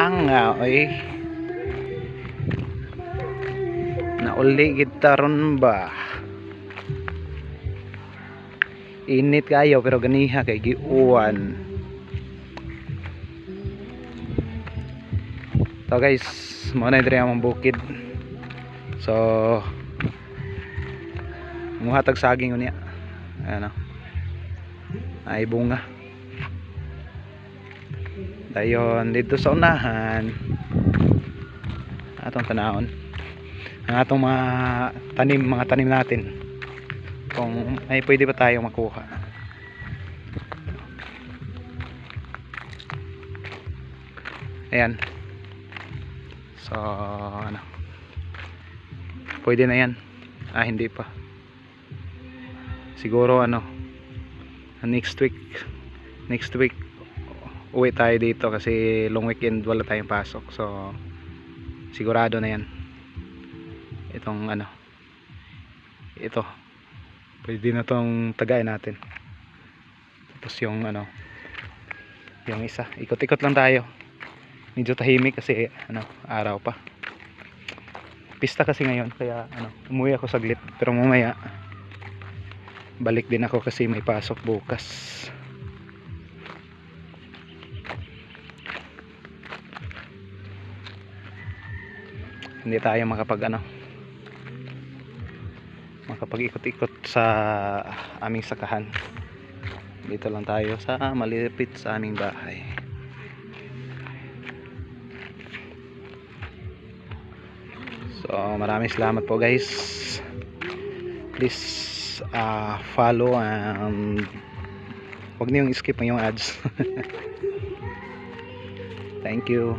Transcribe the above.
oy. Nauli gitaron ba? Init kayo pero ganiha kay giuwan. So guys, mo na diri ang bukid. So muhatag saging unya. Ano? Ay bunga. Dayon dito sa unahan atong tanahon ang atong mga tanim natin kung ay pwede pa tayong makuha. Ayan, so ano, pwede na yan. Hindi pa, siguro ano, next week uwi tayo dito kasi long weekend wala tayong pasok. So sigurado na yan itong ano, ito pwede na tong tagayin natin. Tapos yung ano, yung isa ikot-ikot lang tayo, medyo tahimik kasi ano, araw pa, pista kasi ngayon, kaya ano, umuwi ako saglit pero mamaya balik din ako kasi may pasok bukas. Hindi tayo makapag-ikot-ikot sa aming sakahan. Dito lang tayo sa malapit sa aming bahay. So maraming salamat po guys. Please follow and huwag niyong skip yung ads. Thank you.